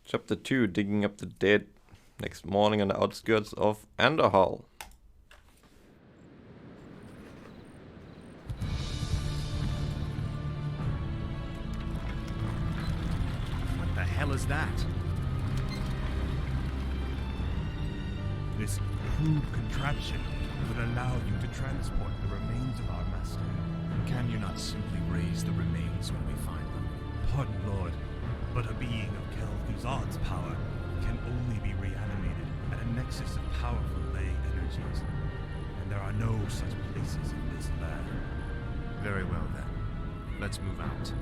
Chapter 2, Digging Up the Dead. Next morning on the outskirts of Andorhal. What the hell is that? This crude contraption will allow you to transport the remains of our master. Can you not simply raise the remains when we find them? Pardon, Lord, but a being of Kel'Thuzad's power can only be reanimated at a nexus of powerful ley energies. And there are no such places in this land. Very well then. Let's move out.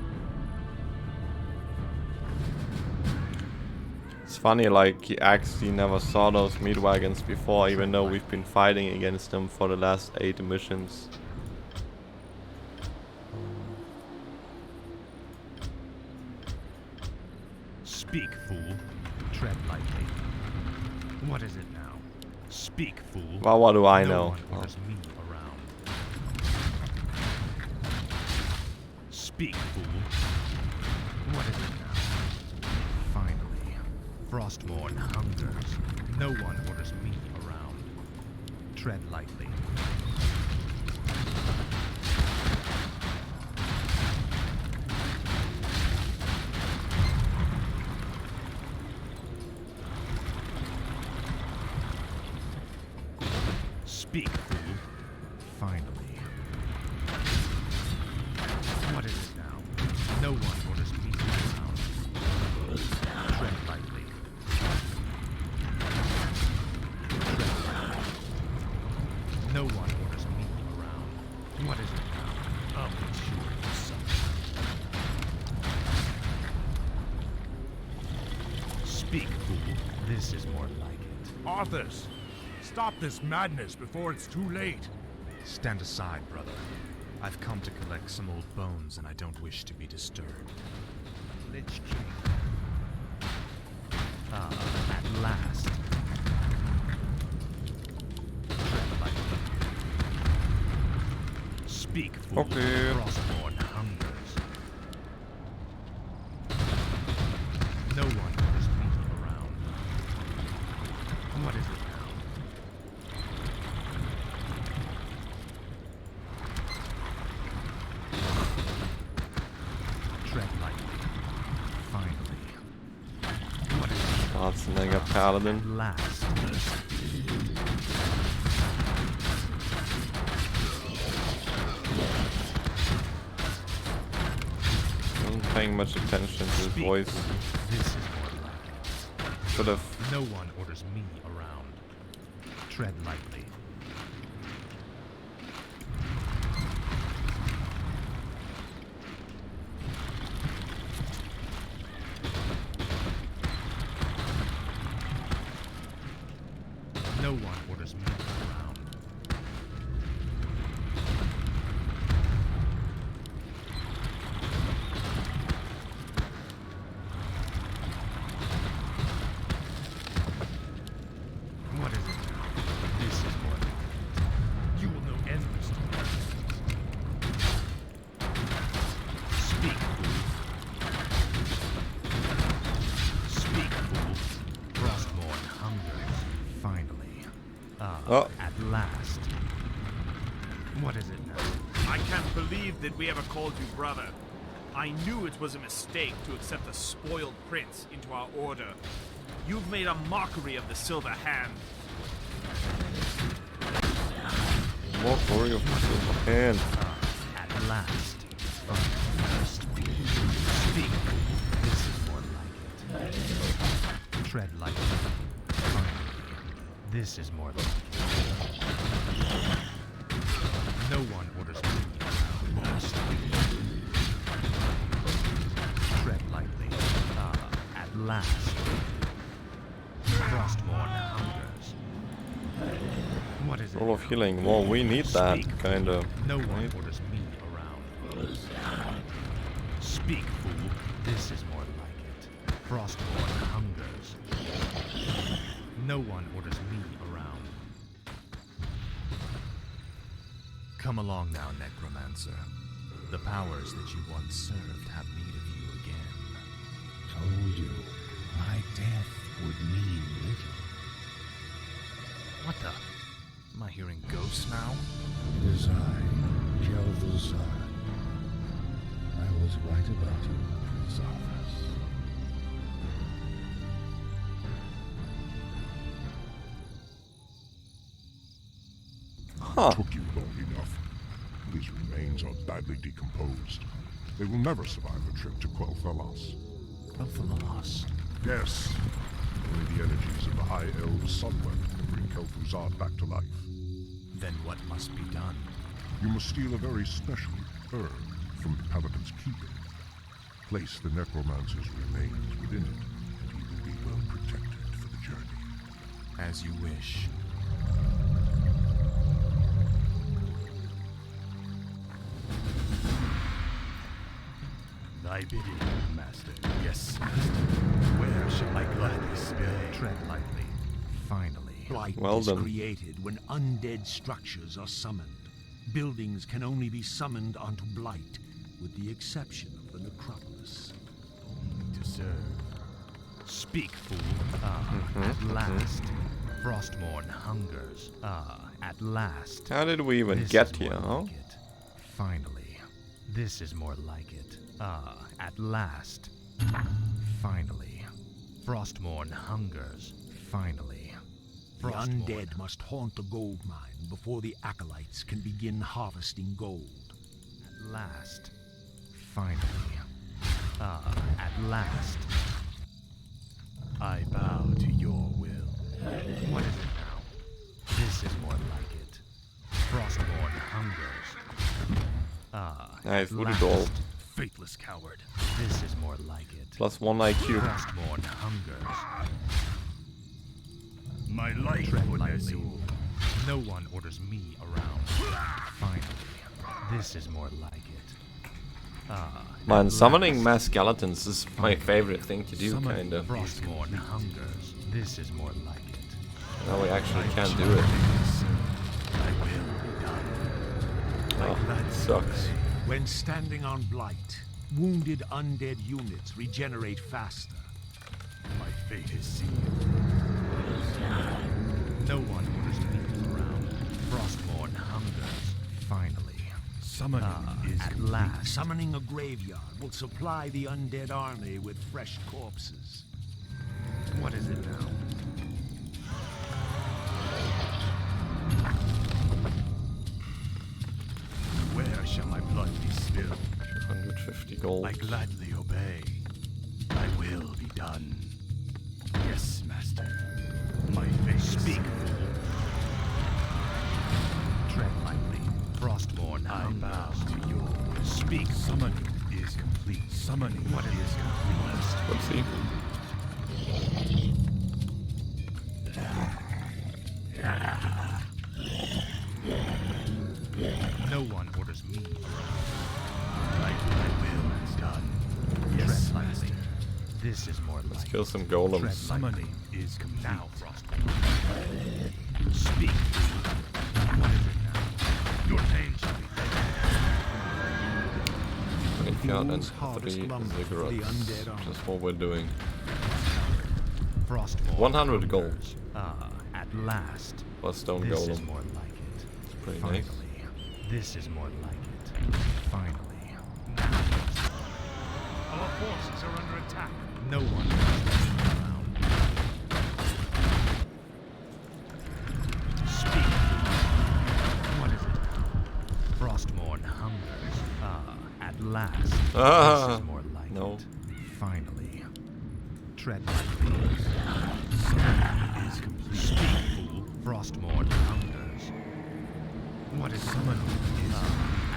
It's funny, like, he actually never saw those meat wagons before, even though we've been fighting against them for the last 8 missions. Speak, fool. Tread lightly. What is it now? Speak, fool. Well, what do I No know? one orders me around. Speak, fool. What is it now? Finally. Frostmourne hungers. No one orders me around. Tread lightly. Speak, fool. Finally. What is it now? No one orders me around. Tread lightly. Tread lightly. No one orders me around. What is it now? I'll make sure you suffer. Speak, fool. This is more like it. Arthas! Stop this madness before it's too late. Stand aside, brother. I've come to collect some old bones and I don't wish to be disturbed. Lich King. Ah, at last. Tread lightly. Speak, fool. Okay. Frostmourne hungers. No one orders me around. What is it now? Tread lightly. Finally. What is it? Schwarzenegger Paladin. At last. Wasn't paying much attention to his voice. This is more like it. Should have. No one orders me around. Tread lightly. No one orders me around. What is it now? This is more like it. You will know endlessly. Speak, fool. Speak, fool. Frostmourne hungers. Finally. Oh. At last. What is it now? I can't believe that we ever called you brother. I knew it was a mistake to accept a spoiled prince into our order. You've made a mockery of the Silver Hand. More glory of the Silver Hand. At last. Speak. This is more like it. Tread lightly. Finally. This is more like it. No one orders me. Tread lightly. At last. Frostmourne hungers. What is it? Roll of healing. Well, we need that, kinda. No one orders me around. Speak, fool. This is more like it. Frostmourne hungers. No one orders me around. Come along now, Necromancer. The powers that you once served have need of you again. Told you. My ghost now? It is I, Kel'Thuzad. I was right about you, Zarthas. Huh. Took you long enough. These remains are badly decomposed. They will never survive a trip to Quel'Thalas. Quel'Thalas. Yes. Only the energies of the High Elves' Sun Weapon can bring Kel'Thuzad back to life. Then what must be done? You must steal a very special herb from the Paladin's keeping. Place the necromancer's remains within it, and he will be well protected for the journey. As you wish. Thy bidding, Master. Yes, Master. Where shall my gladly spill? Tread lightly. Finally. Blight Well is done. created when undead structures are summoned. Buildings can only be summoned onto Blight, with the exception of the necropolis. Only to serve. Speak, fool. At last. Frostmourne hungers. At last. How did we even This get is here, more huh? like it. Finally. This is more like it. At last. Finally. Frostmourne hungers. Finally. The Frostmourne. undead must haunt the gold mine before the acolytes can begin harvesting gold. At last. Finally. At last. I bow to your will. What is it now? This is more like it. Frostmourne hungers. Nice, at voodoo doll. last. Faithless coward. This is more like it. +1 IQ. Frostmourne hungers. My life Tread would lightly. Azul. No one orders me around. Finally. This is more like it. Man, at summoning last. mass skeletons is my favorite thing to do, Summon kinda. Frostmourne hungers. This is more like it. Now we actually can do it. I will be done. Oh, it sucks. When standing on Blight, wounded undead units regenerate faster. My fate is sealed. No one orders me around. Frostmourne hungers. Finally. Summoning is At complete. last. Summoning a graveyard will supply the undead army with fresh corpses. What is it now? Where shall my blood be spilled? 150 gold. I gladly obey. I will be done. Yes, Master. My fate. Speak, fool. Tread lightly. Frostmourne, I bow to your will. Speak. Summoning is complete. Summoning What is is complete. Let's see. No one orders me around. My will is done. Yes, Master. This is more Let's like kill some Tread golems. lightly. Summoning is complete. Now, Frostmourne. Speak. What is it now? Your pain shall be felt. Graveyard and Fools harvest 3 lumber for the ziggurats. undead army. Just what we're doing. Frostmourne 100 gold. hungers. At last. Plus stone This is golem. more like it. Pretty Finally. nice. This is more like it. Finally. Our forces are under attack. No one is around. Speak. What is it now? Frostmourne hungers. At last. Ah, This is more like no. it. Finally. Tread lightly. Summoning is complete. Speak, fool. Frostmourne hungers. What is Summoning is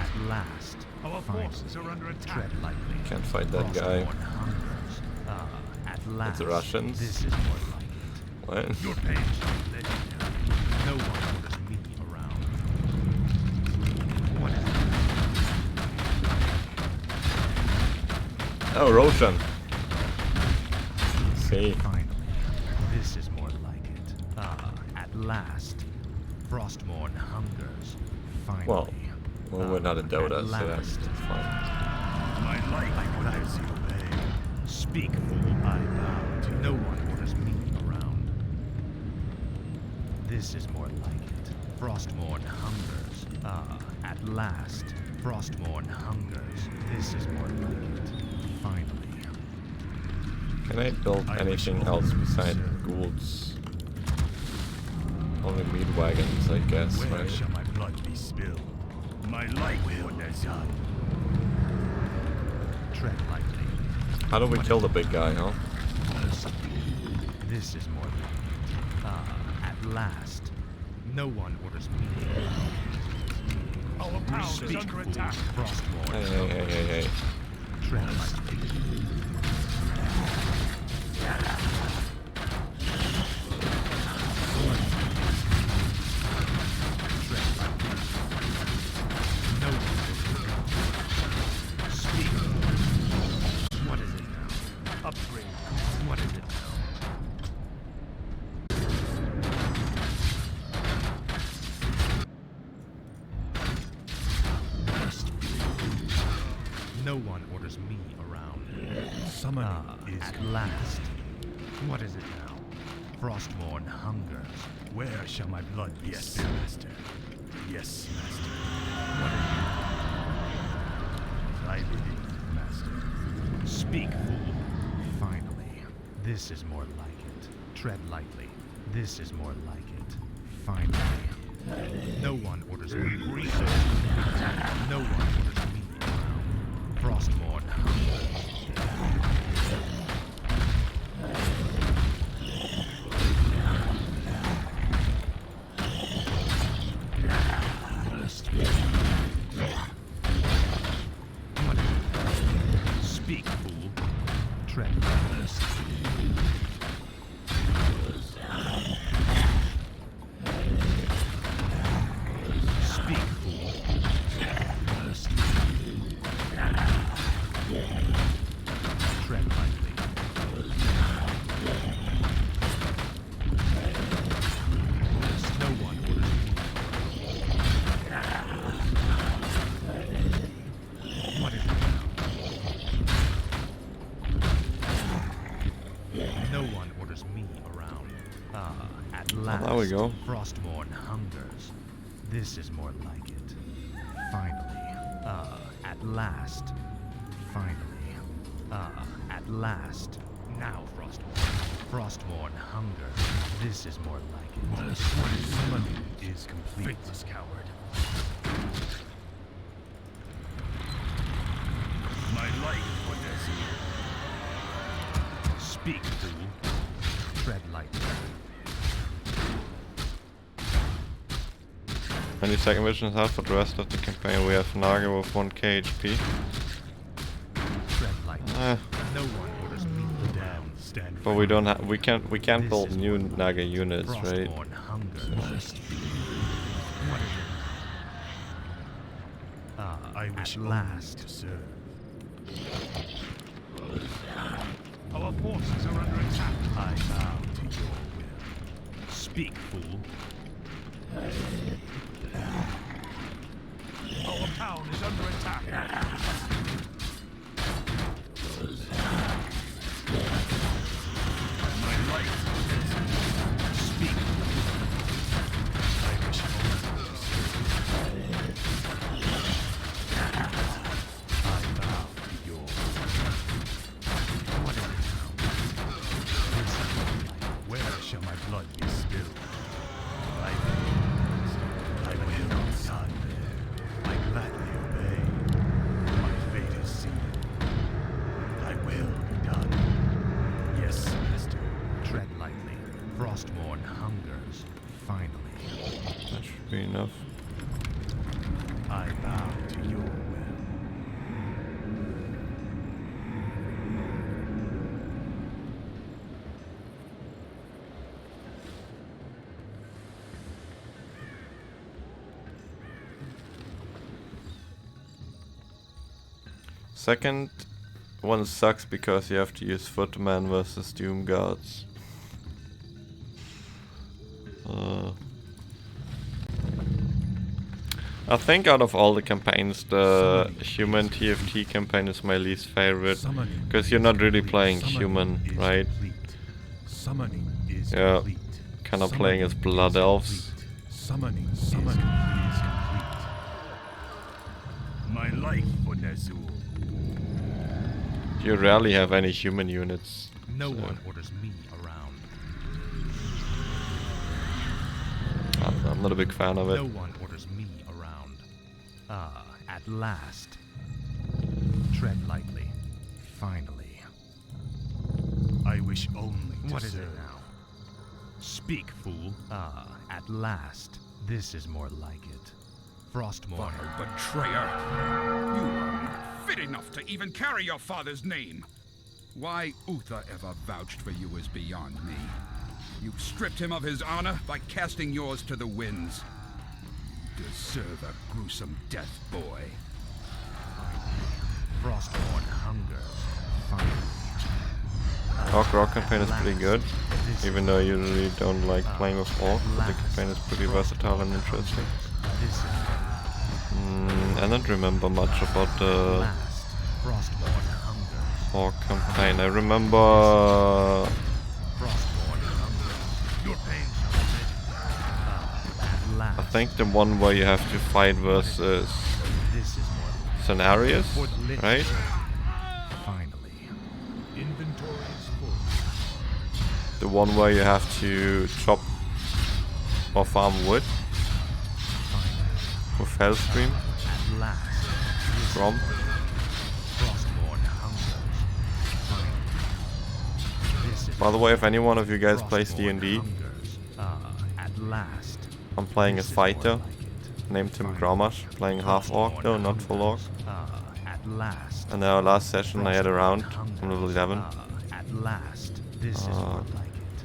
at last? Our Finally. forces are under attack. Tread lightly. Can't fight that guy. Frostmourne hungers. At last. the Russians. This is more like it. What? Your pain shall be legendary. No one orders me around. What is it? Oh, Roshan. See. Finally. This is more like it. At last. Frostmourne hungers. Finally. Well, we're not in Dota, at so that's last. fine. My life would Gladly obey. Speak, fool. I bow to no one orders me around. This is more like it. Frostmourne hungers. Ah, at last. Frostmourne hungers. This is more like it. Finally. Can I build anything else besides ghouls? Only meat wagons, I guess, Where right? shall my blood be spilled? My light will done. Tread lightly. How do we kill the big guy, huh? This is more like it. Ah, at last. No one orders me. Our pound is Speak, under fool. attack. Frostmourne. Hey. Tread lightly. Tread lightly. No one speak. What is it now? Upgrade. What is it now? No one orders me around. Summoning is at last. What is it now? Frostmourne hungers. Where shall my blood be spilled? Master. Yes, Master. What is I believe, Master. it? Speak, fool. Finally. This is more like it. Tread lightly. This is more like it. Finally. No one orders me. No one orders me around. Frostmourne hungers. What is it? Speak, fool. Tread lightly. Speak, fool. Tread lightly. No one orders me. What is it now? No one orders me around. Ah, at last. there we go. Frostmourne hungers. This is more like it. Finally. Ah, at last. Finally. Ah, at last. Now, Frostmourne hungers. This is more like it. Summoning is complete. Faithless coward. My light wonders. Speak, fool. Tread lightly. Many second missions have for the rest of the campaign. We have Naga with 1k HP. Tread lightly. No one orders me down. Stand But we don't have. We can't This build is new more like Naga units, right? Frostmourne hungers. What is it? Ah, I wish at only last. to serve. Our forces are under attack. I bow to your will. Speak, fool. Our town is under attack. My light Speak. I wish only to I bow to your will. What is it now? This is more like Where shall my blood be spilled? I will not son. I gladly obey. My fate is sealed. I will be done. Yes, Master. tread lightly. Frostmourne hungers. Finally. That should be enough. I bow to your will. Second one sucks because you have to use Footman versus Doom Guards. I think out of all the campaigns, the human TFT campaign is my least favorite. Because you're not really playing human, right? Summoning is Yeah. complete. Kind of playing as blood elves. Summoning is complete. My life for Nezul. You rarely have any human units. No so one orders me around. I'm not a big fan of it. No one orders me around. Ah, at last. Tread lightly. Finally. I wish only to What is serve. it now? Speak, fool. Ah, at last. This is more like it. Frostmourne. Vile betrayer! You are not fit enough to even carry your father's name! Why Uther ever vouched for you is beyond me. You stripped him of his honor by casting yours to the winds. You deserve a gruesome death, boy. Frostmourne hunger. Finally. ROC campaign is pretty good, even though I usually don't like playing with Orc, but the campaign is pretty versatile and interesting. This is I don't remember much about the last. Frostmourne hunger. Orc campaign. I remember Frostmourne hunger. Your pain shall at last. I think the one where you have to fight versus This is more scenarios, right? finally. Inventory is full. The one where you have to chop or farm wood with Hellstream At last. from. Frostmourne hungers. Finally. This is By the way, if any one of you guys plays Frostmourne D&D, hungers. At last. I'm playing a This is more fighter like it. named him Gramash, playing half orc though, not full orc. At last. And our last session I had a round, I'm level 11, At last. This is more like it.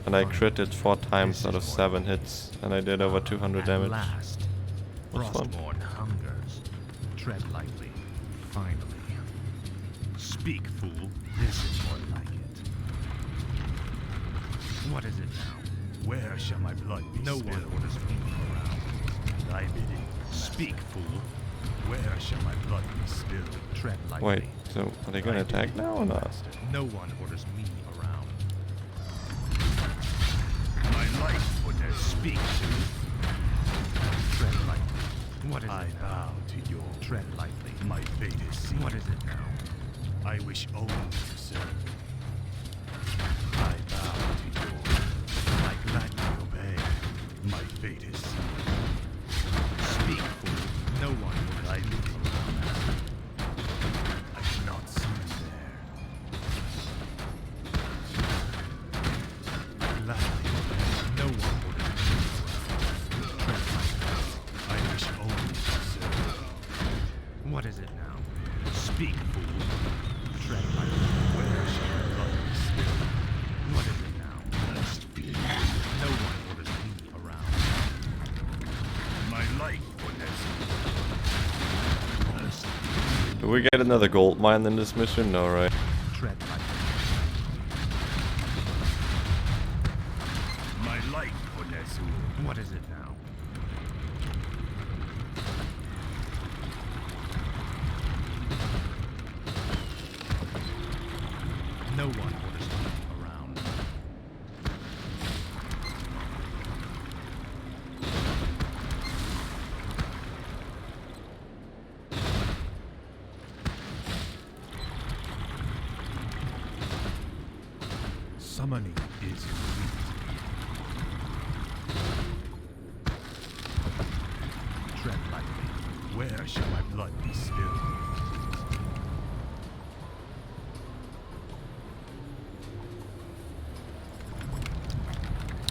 and I critted 4 times out of 7 hits, and I did over 200 damage. At last. Was fun. Frostmourne hungers. Tread lightly. Finally. Speak, fool. This is more like it. What is it now? Where shall my blood be No spilled? one orders me around. Thy bidding. Speak, fool. Where shall my blood be spilled? Tread lightly. Wait, so are they gonna attack now or not? No one orders me around. My life for Nezul. Speak, fool. Tread lightly. What is I it now? bow to your Tread lightly. My fate is sealed. What is it now? I wish only to serve. I bow to yours. I gladly obey. My fate is sealed. Speak, fool. No one orders Thy me bidding. around. I cannot see you there. I gladly obey. No one orders me around. Tread lightly. I wish only to serve. What is it now? Speak, fool. Tread lightly. Where shall my blood be spilled? What is it now? No one orders me around. My life for Nezul. Do we get another gold mine in this mission? No, right? Tread lightly. My life for Nezul. What is it now? No one orders me around. Summoning is complete. Tread lightly. Where shall my blood be spilled?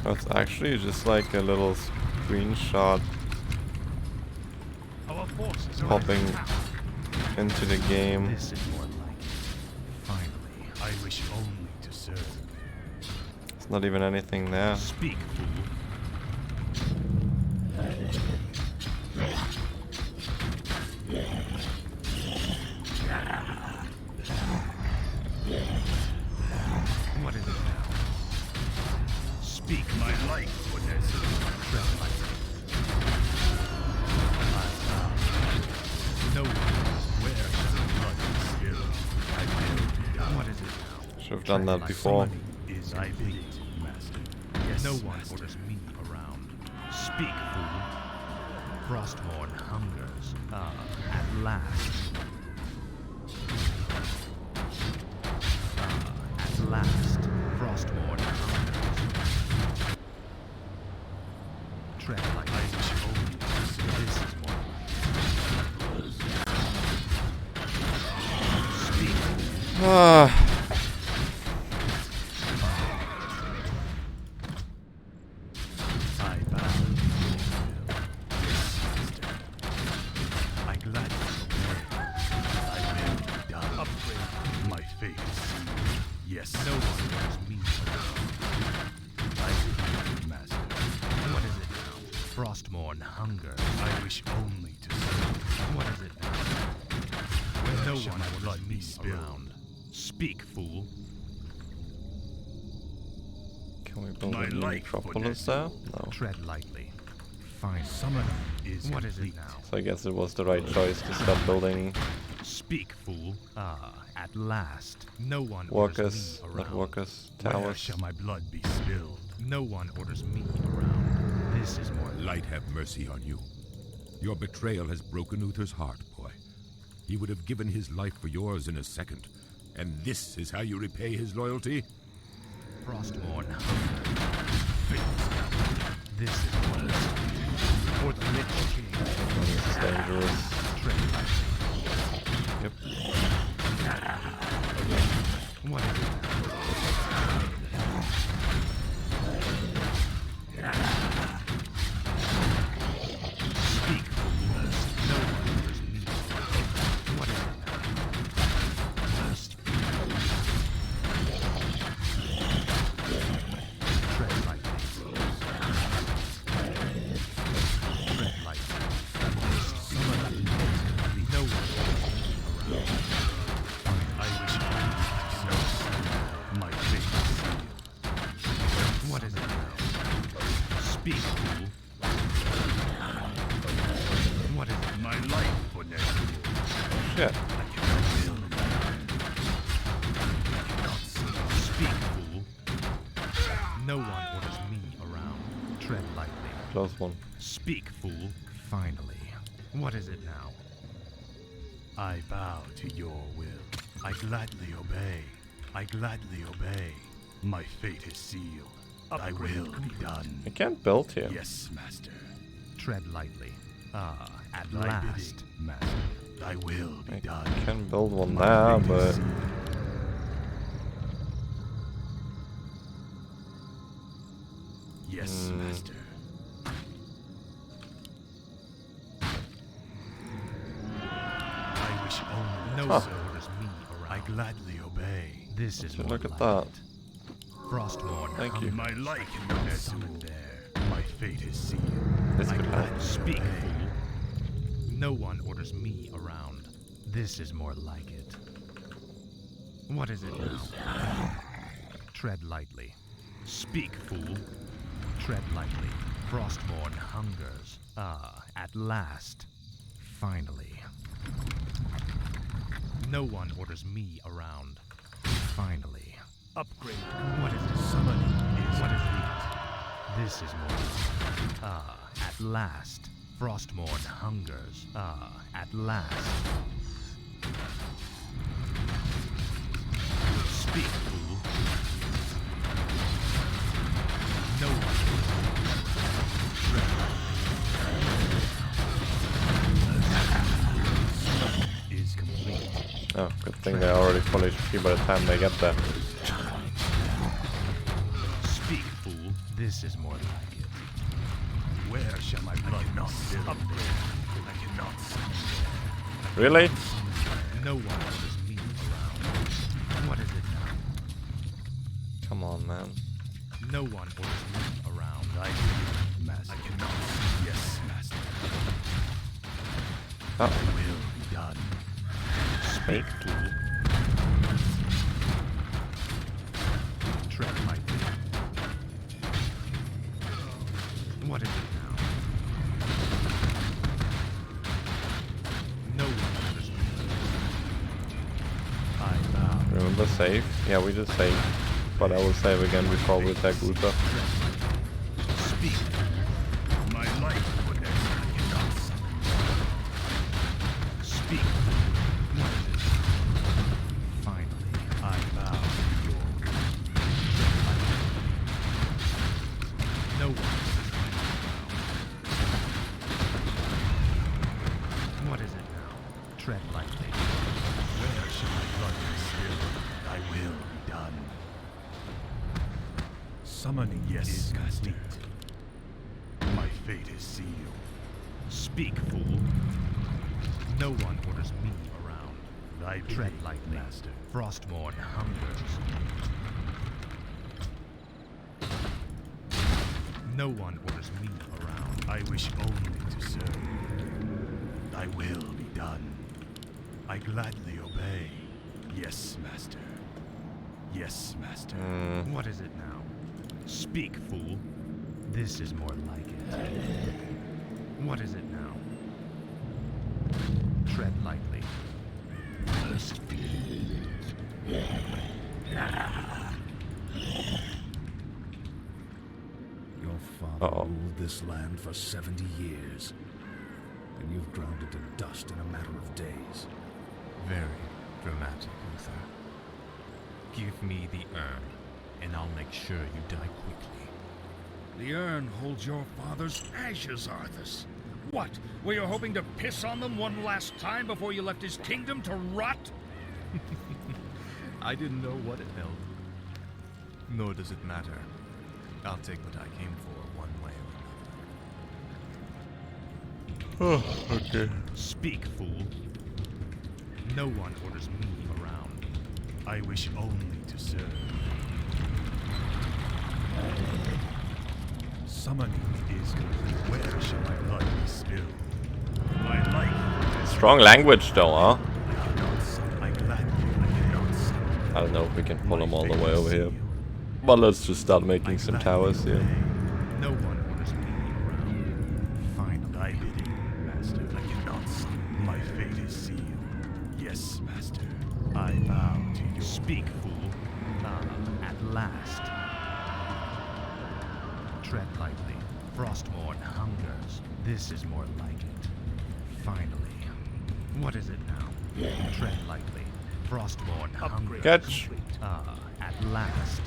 That's actually just like a little screenshot Our forces are popping into the game. This is more like it. Finally. I wish only to serve. It's not even anything there. Speak, fool. What is it now? Speak, My life for Nezul. tread lightly. No one knows Where shall my blood be spilled? I will. what is it now. Should have done that before. Is I bidding, master. Yes, No one master. orders me around. Speak, fool. Frostmourne hungers. Ah, at last. Ah, at last. Frostmourne hungers. Tread like I wish only to see this is more like. Speak. Ah. I bow. I gladly obey. I will be done. Upgrade. My fate is sealed. Yes, no one knows me alone. I will be master. What is it now? Frostmourne hunger. I wish only to serve. What is it now? Where no one will let me around. Speak, fool. Can we build My a new life metropolis there? No. Tread lightly. Fine. Summon is what is it now? So I guess it was the right choice to stop building Speak, fool. Ah, at last. No one workers, orders me not around. workers, Where towers. shall my blood be spilled? No one orders me around. This is more Light have mercy on you. Your betrayal has broken Uther's heart, boy. He would have given his life for yours in a second. And this is how you repay his loyalty? Frostmourne hunger. This is what for the Lich King. This is dangerous. Tread lightly. Yep. What is it? Speak, fool. No one orders me. What is it? Tread lightly. Tread lightly. No one orders me around. I wish my fate is sealed. What is it now? Speak, fool. What is it? My life for next. Shit. Speak, fool. No one orders me around. Tread lightly. Close one. Speak, fool. Finally. What is it now? I bow to your will. I gladly obey. I gladly obey. My fate is sealed. I will be done. I can't build here. Yes, master. Tread lightly. Ah, at last, master. I will be I done. can build one My there, fate is but sealed. Yes, master. I wish only no orders me around. I gladly obey. This is more look at like that. it. Frostmourne. Thank you. My life cannot summon there. My fate is sealed. This I could gladly help. speak, fool. No one orders me around. This is more like it. What is it now? Tread lightly. Speak, fool. Tread lightly. Frostmourne hungers. Ah, at last. Finally. No one orders me around. Finally. Upgrade. What is it? Summoning is what is it? This is more. Ah, at last. Frostmourne hungers. Ah, at last. Speak, fool. No one is complete. oh, good thing they're already full HP by the time they get there. Speak, fool. This is more like it. Where shall my blood not spill? Up there. I cannot see. Really? No one orders me around. What is it now? Come on, man. No one orders me around. I do, master. I cannot see. Yes, master. Oh, Will be done. Speak, fool. Tread lightly. What is it now? No one orders me. I bow. remember save? Yeah, we just saved. But I will save again before we attack Uther. Speak. Speak. What is it? Finally, I bow to your will. No one. What is it now? Tread lightly. Where shall my blood be spilled? Thy will be done. Summoning is complete. My fate is sealed. Speak, fool. No one orders me around. Thy tread lightly, master. Frostmourne hungers. No one orders me around. I wish only to serve. Thy will be done. I gladly obey. Yes, master. Yes, master. What is it now? Speak, fool. This is more like it. What is it now? Tread lightly. Must be. Your father ruled this land for 70 years, and you've ground it to dust in a matter of days. Very dramatic, Uther. Give me the urn, and I'll make sure you die quickly. The urn holds your father's ashes, Arthas. What? Were you hoping to piss on them one last time before you left his kingdom to rot? I didn't know what it held. Nor does it matter. I'll take what I came for one way or another. Oh, okay. Speak, fool. No one orders me around. I wish only to serve. Summoning is complete. Where shall my blood be spilled? My life. Strong language though, huh? I cannot summon. I cannot summon. I don't know if we can pull them all the way over here. But let's just start making some towers here. No one orders me around. Finally, I bid you, master. I cannot summon. My fate is sealed. Yes, master. I bow to you. Speak, fool. At last. Tread lightly. Frostmourne hungers. This is more like it. Finally. What is it now? Tread lightly. Frostmourne hungers. Catch. At last.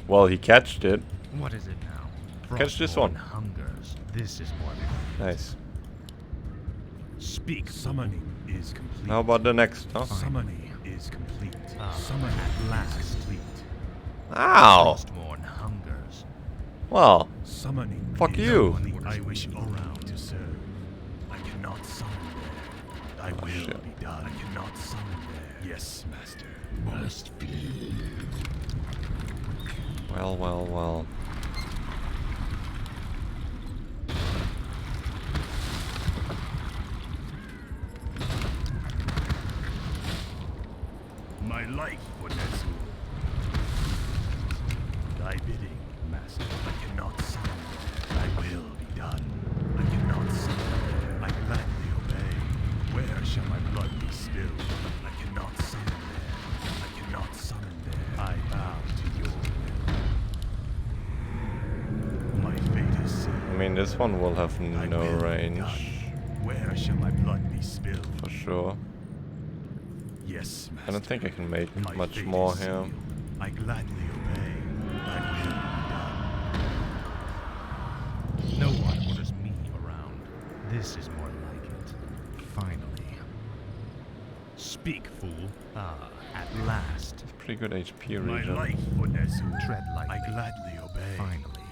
Well, he catched it. What is it now? Catch this Frostmourne one. hungers. This is more like it. Nice. Speak. Summoning is complete. How about the next, huh? Summoning is complete. Summon at last. Complete. Ow! Frostmourne hungers. Well, Summoning. fuck is you. only I wish around to serve. I cannot summon there. Thy will shit. be done. I cannot summon there. Yes, master. Must be. Well, well, well. My life, Onesu. Thy bidding, master. I cannot summon there. Thy will be done. I cannot summon there. I gladly obey. Where shall my blood be spilled? I cannot summon there. I cannot summon there. I bow to your will. My fate is sealed. I mean, this one will have Thy no will be range. done. Where shall my blood be spilled? For sure. Yes, master. I don't think I can make My much fate more is here. sealed. I gladly obey. Thy will be done. No one orders me around. This is more like it. Finally. Speak, fool. At last. Pretty good HP My region. life, Onesu. Tread lightly. I gladly obey. Finally.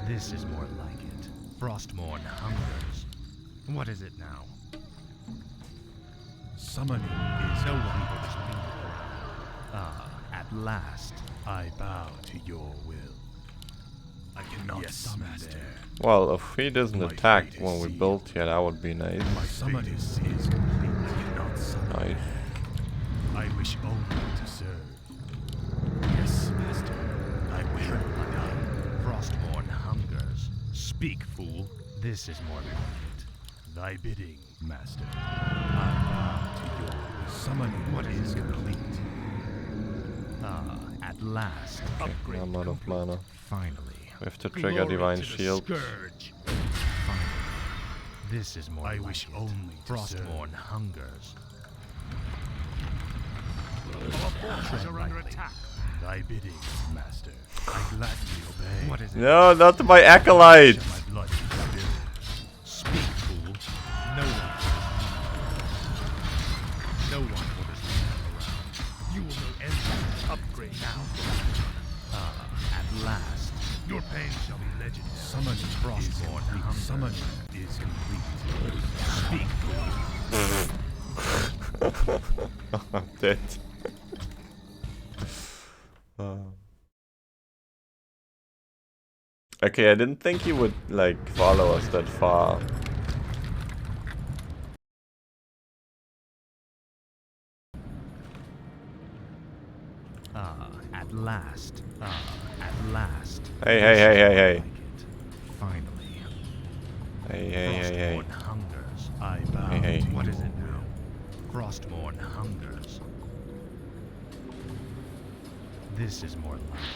This is more like it. Frostmourne hungers. What is it now? Summoning is no one orders me around. At last, I bow to your will. I cannot summon there. Well, if he doesn't My attack fate when is we sealed. build here, that would be nice. My summon is complete. I cannot summon. Nice. I wish only to serve. Yes, master. I will be done. Frostmourne hungers. Speak, fool. This is more like it. Thy bidding, master. I bow to your will. Summoning what is complete. At last. Okay, I'm out of mana. Finally. We have to trigger Divine Shield. Scourge. Finally. This is more. I like wish it. only to Frostmourne hungers. Our forces are under attack. Thy bidding, master. I gladly obey. What is it? No, not my acolyte. My blood is spilled. Speak, fool. No one orders me around. You will know anything. Upgrade now. At last. Your pain shall be legendary. Summoning Frostmourne hunger. Summoning is complete. Speak, fool. I'm dead. Okay, I didn't think he would like follow us that far. At last. At last. Hey, hey, hey, hey, hey. Like it. Finally. Hey, hey, hey, hey. Frostmourne hungers. I bow. Hey, hey. What is it now? Frostmourne hungers. This is more like it.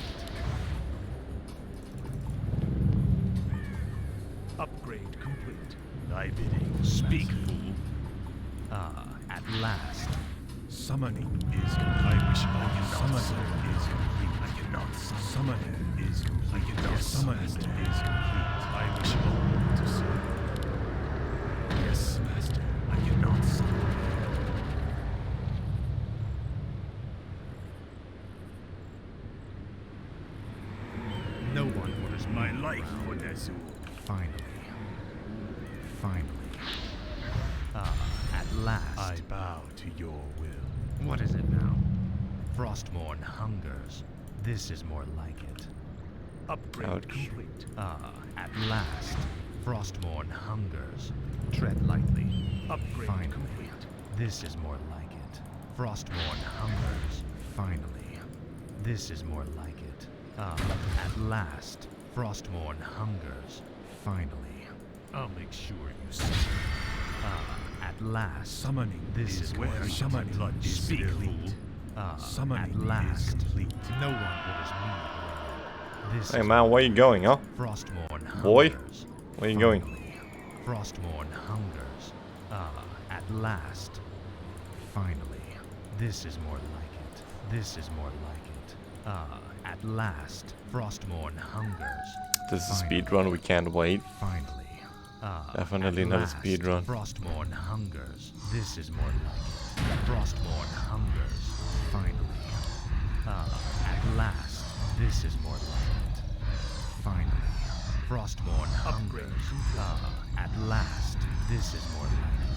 Upgrade complete. Thy bidding. Speak, fool. At last. Summoning is complete. I wish only summoning is complete. I cannot. Summoning is complete. I cannot. Summoning is complete. I wish only to serve. Yes, master. I cannot summon. No one orders My life for Nezul. Finally. At last. I bow to your will. What is it now? Frostmourne hungers. This is more like it. Upgrade Ouch. complete. At last. Frostmourne hungers. Tread lightly. Upgrade Finally. complete. This is more like it. Frostmourne hungers. Finally. This is more like it. At last. Frostmourne hungers. Finally. I'll make sure you see. At last. Summoning This is is where more like summoning it. blood is Speak, spilled. fool. Summoning at last. is complete. No one orders me around. This Hey is man, where you going, huh? Frostmourne hungers. Boy, where you going? Finally. Frostmourne hungers. At last. Finally. This is more like it. This is more like it. At last. Frostmourne hungers. This is a speed run, we can't wait. Finally. Definitely at not a last, speed run. Frostmourne hungers. This is more like it. Frostmourne hungers. Finally. At last. This is more like it. Finally. Frostmourne hungers. At last. This is more like it.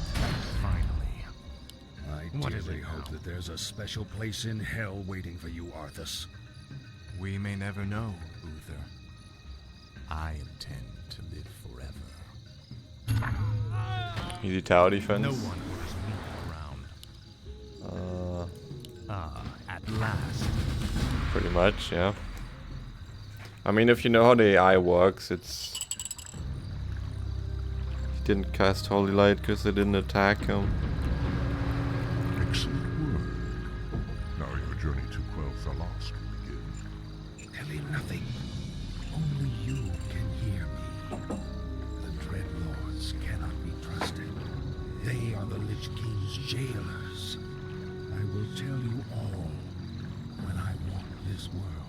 Finally. I What is dearly it hope now? that there's a special place in hell waiting for you, Arthas. We may never know, Uther. I intend to live forever. Easy tower defense. No one orders me around. At last. Pretty much, yeah. I mean, if you know how the AI works, it's... He didn't cast Holy Light because they didn't attack him. Excellent work. Now your journey to quell Thalos can begin. Tell him nothing. Only you can hear me. The Dread Lords cannot be trusted. They are the Lich King's jailers. I will tell you all when I walk this world.